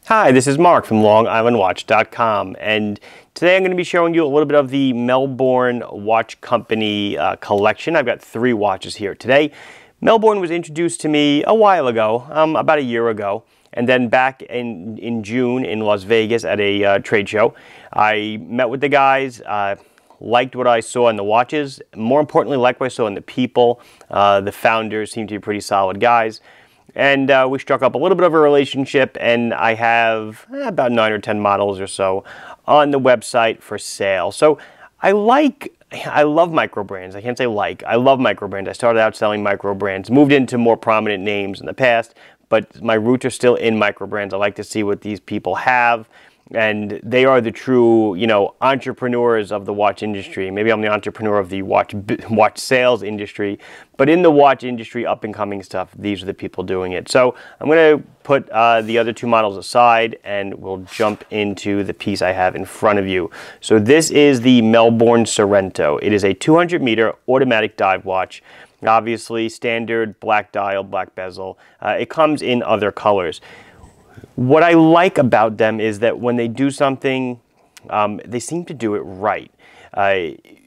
Hi, this is Mark from LongIslandWatch.com, and today I'm going to be showing you a little bit of the Melbourne Watch Company collection. I've got 3 watches here today. Melbourne was introduced to me a while ago, about a year ago, and then back in June in Las Vegas at a trade show. I met with the guys, liked what I saw in the watches, more importantly liked what I saw in the people. The founders seem to be pretty solid guys. And we struck up a little bit of a relationship, and I have about 9 or 10 models or so on the website for sale. So I love microbrands. I can't say like, I love microbrands. I started out selling microbrands, moved into more prominent names in the past, but my roots are still in microbrands. I like to see what these people have, and they are the true, entrepreneurs of the watch industry. Maybe I'm the entrepreneur of the watch sales industry, but in the watch industry, up-and-coming stuff, these are the people doing it. So I'm going to put the other 2 models aside, and we'll jump into the piece I have in front of you. So this is the Melbourne Sorrento. It is a 200-meter automatic dive watch. Obviously, standard black dial, black bezel. It comes in other colors. What I like about them is that when they do something, they seem to do it right.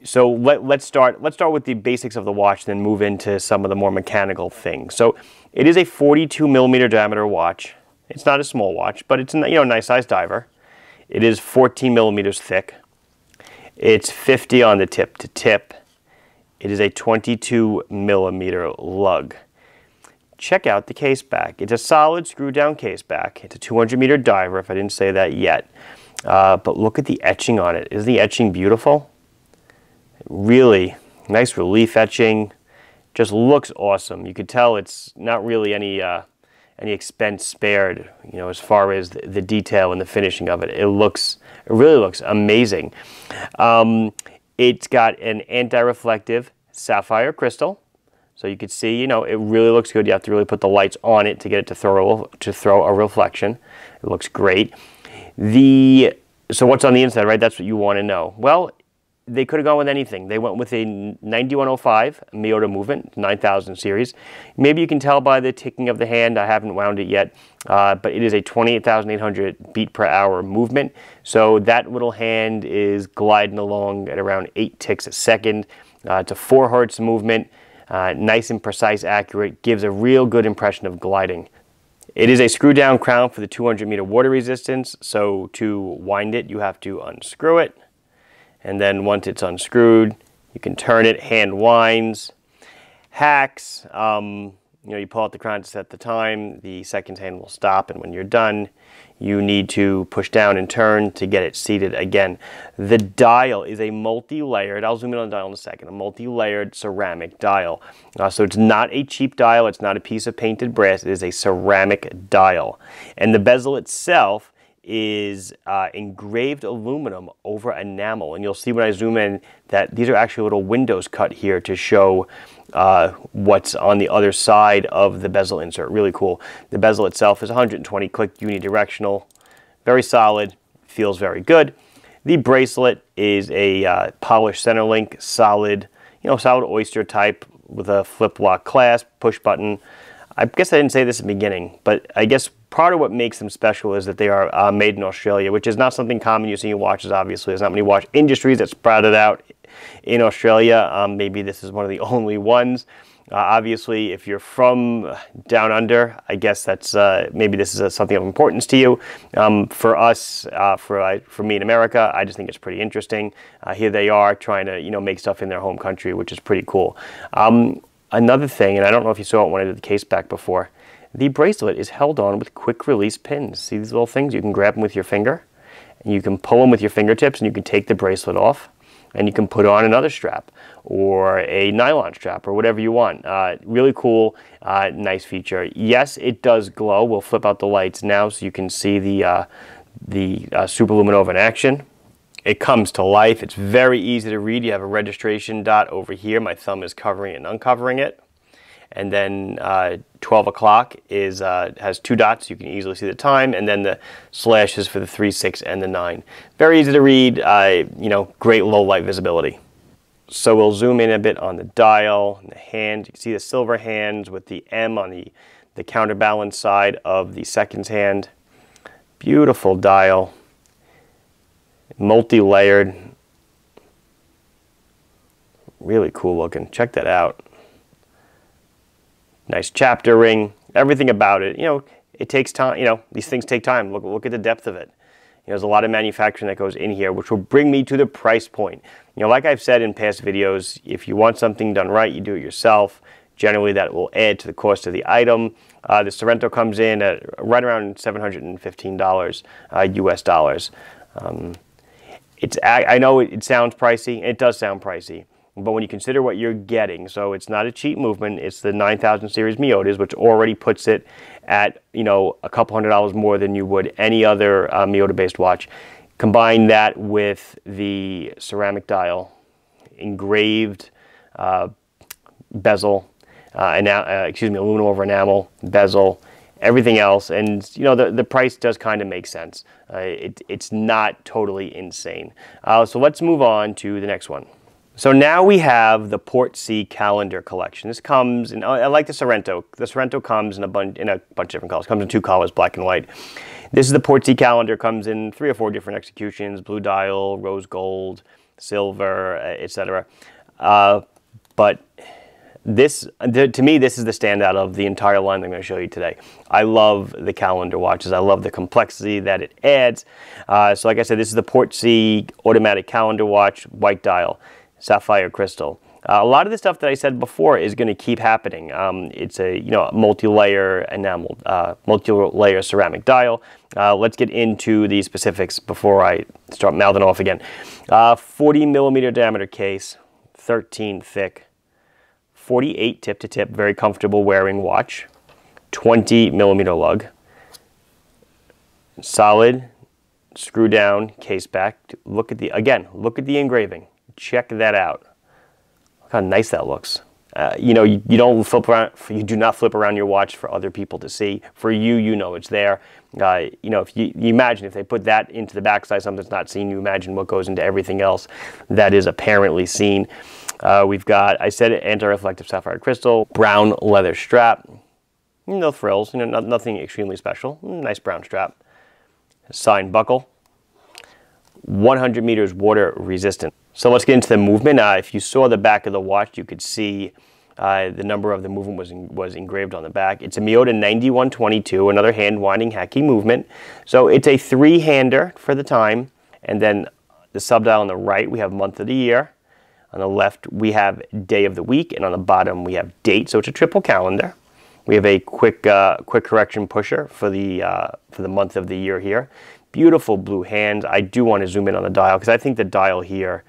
So let's start with the basics of the watch, then move into some of the more mechanical things. So it is a 42 millimeter diameter watch. It's not a small watch, but it's a nice size diver. It is 14 millimeters thick. It's 50 on the tip to tip. It is a 22 millimeter lug. Check out the case back. It's a solid screw down case back. It's a 200-meter diver, if I didn't say that yet. But look at the etching on it. Isn't the etching beautiful? Really nice relief etching. Just looks awesome. You could tell it's not really any expense spared, as far as the detail and the finishing of it. It really looks amazing. It's got an anti-reflective sapphire crystal. So you can see, it really looks good. You have to really put the lights on it to get it to throw a reflection. It looks great. So what's on the inside, right? That's what you want to know. Well, they could have gone with anything. They went with a 9105 Miyota movement, 9000 series. Maybe you can tell by the ticking of the hand. I haven't wound it yet, but it is a 28,800 beat per hour movement. So that little hand is gliding along at around 8 ticks a second. It's a 4 hertz movement. Nice and precise, accurate, gives a real good impression of gliding. It is a screw down crown for the 200-meter water resistance, so to wind it, you have to unscrew it. And then once it's unscrewed, you can turn it, hand winds. Hacks, you pull out the crown to set the time, the second hand will stop, and when you're done, you need to push down and turn to get it seated again. The dial is a multi-layered, I'll zoom in on the dial in a second, a multi-layered ceramic dial. So it's not a cheap dial, it's not a piece of painted brass, it is a ceramic dial. And the bezel itself is engraved aluminum over enamel. And you'll see when I zoom in that these are actually little windows cut here to show what's on the other side of the bezel insert. Really cool. The bezel itself is 120 click unidirectional, very solid, feels very good. The bracelet is a polished center link, solid, solid oyster type with a flip lock clasp, push button. I guess I didn't say this at the beginning, but I guess part of what makes them special is that they are made in Australia, which is not something common you see in watches, obviously. There's not many watch industries that sprouted out in Australia. Maybe this is one of the only ones. Obviously, if you're from down under, I guess that's maybe this is something of importance to you. For us, for me in America, I just think it's pretty interesting. Here they are trying to make stuff in their home country, which is pretty cool. Another thing, and I don't know if you saw it when I did the case back before, the bracelet is held on with quick release pins. See these little things? You can grab them with your finger, and you can pull them with your fingertips, and you can take the bracelet off, and you can put on another strap or a nylon strap or whatever you want. Really cool, nice feature. Yes, it does glow. We'll flip out the lights now so you can see the superluminova in action. It comes to life. It's very easy to read. You have a registration dot over here. My thumb is covering it and uncovering it. And then 12 o'clock has 2 dots. You can easily see the time. And then the slashes for the 3, 6, and the 9. Very easy to read. Great low light visibility. So we'll zoom in a bit on the dial, and the hand. You can see the silver hands with the M on the counterbalance side of the seconds hand. Beautiful dial, multi-layered, really cool looking. Check that out. Nice chapter ring, everything about it. You know, it takes time. You know, these things take time. Look at the depth of it. You know, there's a lot of manufacturing that goes in here, which will bring me to the price point. You know, like I've said in past videos, if you want something done right, you do it yourself. Generally, that will add to the cost of the item. The Sorrento comes in at right around $715 US dollars. I know it sounds pricey. It does sound pricey. But when you consider what you're getting, so it's not a cheap movement. It's the 9000 series Miyotas, which already puts it at, you know, a couple $100 more than you would any other Miyota-based watch. Combine that with the ceramic dial, engraved bezel, aluminum over enamel, bezel, everything else, and you know the price does kind of make sense. It's not totally insane. So let's move on to the next one. So now we have the Portsea calendar collection. This comes in, I like the Sorrento. The Sorrento comes in a bunch of different colors. It comes in 2 colors, black and white. This is the Portsea calendar. Comes in 3 or 4 different executions: blue dial, rose gold, silver, etc. But this, to me, this is the standout of the entire line that I'm going to show you today. I love the calendar watches. I love the complexity that it adds. So like I said, this is the Portsea automatic calendar watch, white dial, sapphire crystal. A lot of the stuff that I said before is going to keep happening. It's a multi-layer enamel, multi-layer ceramic dial. Let's get into the specifics before I start mouthing off again. 40 millimeter diameter case, 13 thick, 48 tip to tip, very comfortable wearing watch, 20 millimeter lug, solid screw down case back. Look at the engraving. Check that out. Look how nice that looks. You know, you don't flip around. You do not flip around your watch for other people to see. For you, you know it's there. You know, if you imagine if they put that into the backside, something that's not seen, you imagine what goes into everything else that is apparently seen. We've got, I said it, anti-reflective sapphire crystal, brown leather strap. No frills. You know, nothing extremely special. Nice brown strap. Sign buckle. 100 meters water resistant. So let's get into the movement. If you saw the back of the watch, you could see the number of the movement was engraved on the back. It's a Miyota 9122, another hand-winding Heki movement. So it's a 3-hander for the time, and then the subdial on the right, we have month of the year. On the left, we have day of the week, and on the bottom, we have date. So it's a triple calendar. We have a quick correction pusher for the month of the year here. Beautiful blue hands. I do want to zoom in on the dial because I think the dial here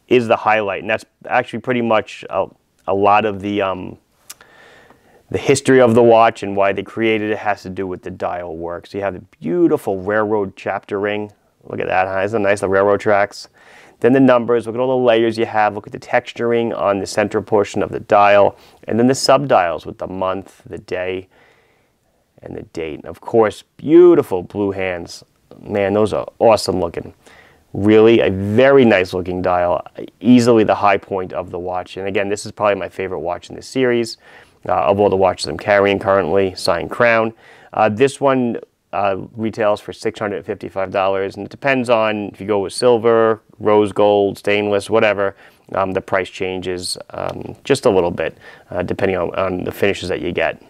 is the highlight, and that's actually pretty much a lot of the history of the watch and why they created it has to do with the dial work. So you have the beautiful railroad chapter ring. Look at that, huh? Isn't that nice, the railroad tracks? Then the numbers, look at all the layers you have. Look at the texturing on the center portion of the dial. And then the subdials with the month, the day, and the date. And of course, beautiful blue hands. Man, those are awesome looking. Really a very nice looking dial. Easily the high point of the watch. And again, this is probably my favorite watch in this series. Of all the watches I'm carrying currently, signed crown. This one retails for $655, and it depends on if you go with silver, rose gold, stainless, whatever. The price changes just a little bit depending on the finishes that you get.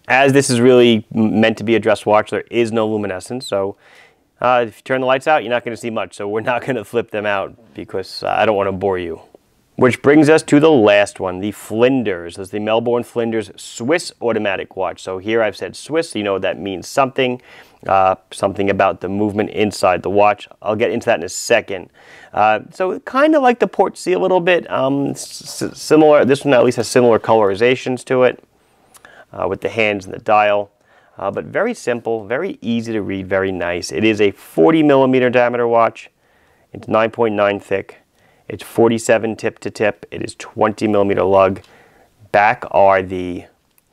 As this is really meant to be a dress watch, there is no luminescence, so if you turn the lights out, you're not going to see much, so we're not going to flip them out because I don't want to bore you. Which brings us to the last one, the Flinders. This is the Melbourne Flinders Swiss automatic watch. So here I've said Swiss, so you know that means something. Something about the movement inside the watch. I'll get into that in a second. So kind of like the Portsea a little bit. Similar. This one at least has similar colorizations to it with the hands and the dial. But very simple, very easy to read, very nice. It is a 40 millimeter diameter watch. It's 9.9 thick. It's 47 tip to tip. It is 20 millimeter lug. Back are the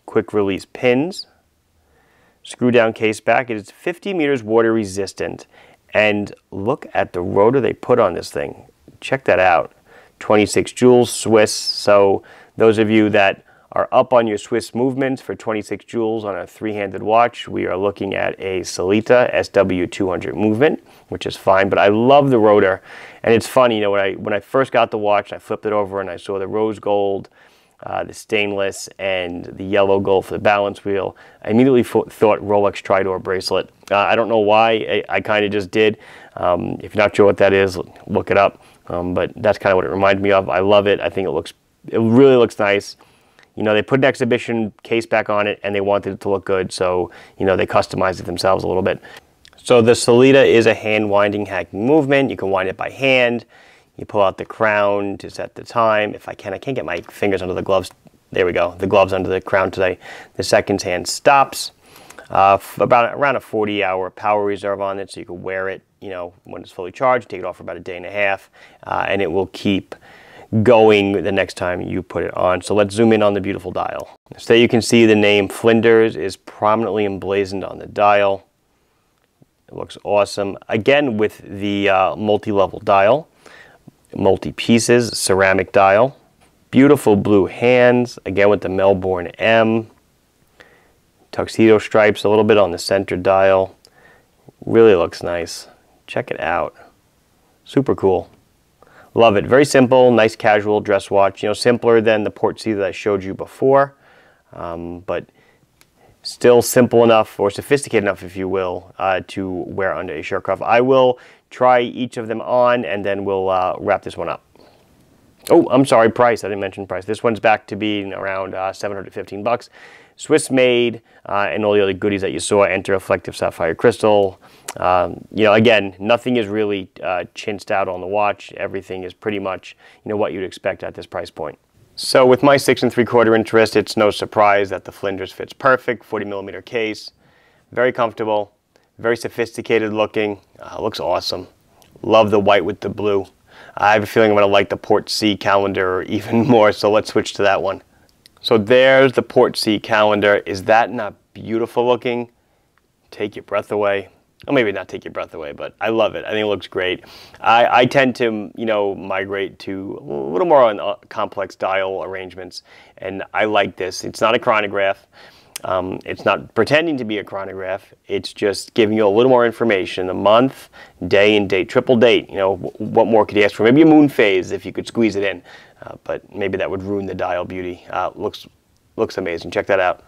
quick release pins. Screw down case back. It is 50 meters water resistant. And look at the rotor they put on this thing. Check that out. 26 jewels, Swiss. So those of you that are up on your Swiss movements for 26 joules on a three-handed watch. We are looking at a Sellita SW200 movement, which is fine, but I love the rotor. And it's funny, you know, when I first got the watch, I flipped it over and I saw the rose gold, the stainless, and the yellow gold for the balance wheel. I immediately thought Rolex Tridor bracelet. I don't know why, I kind of just did. If you're not sure what that is, look it up. But that's kind of what it reminded me of. I love it. I think it really looks nice. You know, they put an exhibition case back on it and they wanted it to look good, so, you know, they customized it themselves a little bit. So the Sellita is a hand winding hacking movement. You can wind it by hand. You pull out the crown to set the time. If I can't get my fingers under the gloves. There we go, the gloves under the crown today. The second hand stops. Around a 40-hour power reserve on it, so you can wear it, you know, when it's fully charged, take it off for about a day and a half, and it will keep going the next time you put it on. So let's zoom in on the beautiful dial. So you can see the name Flinders is prominently emblazoned on the dial. It looks awesome. Again, with the multi-level dial, multi-pieces, ceramic dial. Beautiful blue hands, again with the Melbourne M. Tuxedo stripes a little bit on the center dial. Really looks nice. Check it out. Super cool. Love it. Very simple, nice casual dress watch. You know, simpler than the Port C that I showed you before, but still simple enough, or sophisticated enough, if you will, to wear under a shirt cuff. I will try each of them on, and then we'll wrap this one up. Oh, I'm sorry, price. I didn't mention price. This one's back to being around 715 bucks. Swiss made, and all the other goodies that you saw. Enter reflective sapphire crystal. You know, again, nothing is really chinsed out on the watch. Everything is pretty much, you know, what you'd expect at this price point. So with my 6 3/4 interest, it's no surprise that the Flinders fits perfect. 40mm case, very comfortable, very sophisticated looking. Looks awesome. Love the white with the blue. I have a feeling I'm going to like the Port C calendar even more, so let's switch to that one. So there's the Port C calendar. Is that not beautiful looking? Take your breath away. Well, maybe not take your breath away, but I love it. I think it looks great. I tend to, you know, migrate to a little more on complex dial arrangements, and I like this. It's not a chronograph. It's not pretending to be a chronograph. It's just giving you a little more information. The month, day, and date. Triple date. You know, what more could you ask for? Maybe a moon phase if you could squeeze it in. But maybe that would ruin the dial beauty. Looks amazing. Check that out.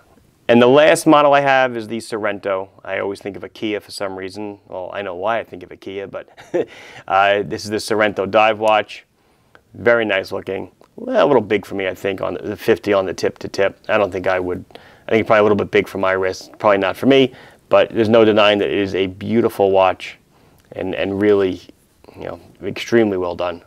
And the last model I have is the Sorrento. I always think of a Kia for some reason. Well, I know why I think of a Kia, but this is the Sorrento dive watch. Very nice looking. Well, a little big for me, I think, on the 50 on the tip to tip. I don't think I would. I think probably a little bit big for my wrist. Probably not for me, but there's no denying that it is a beautiful watch and really, you know, extremely well done.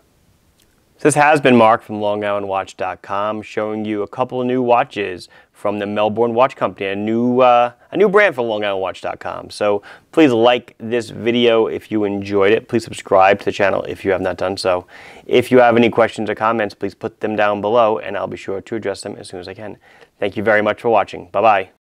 This has been Mark from LongIslandWatch.com showing you a couple of new watches from the Melbourne Watch Company, a new brand from LongIslandWatch.com. So please like this video if you enjoyed it. Please subscribe to the channel if you have not done so. If you have any questions or comments, please put them down below and I'll be sure to address them as soon as I can. Thank you very much for watching. Bye-bye.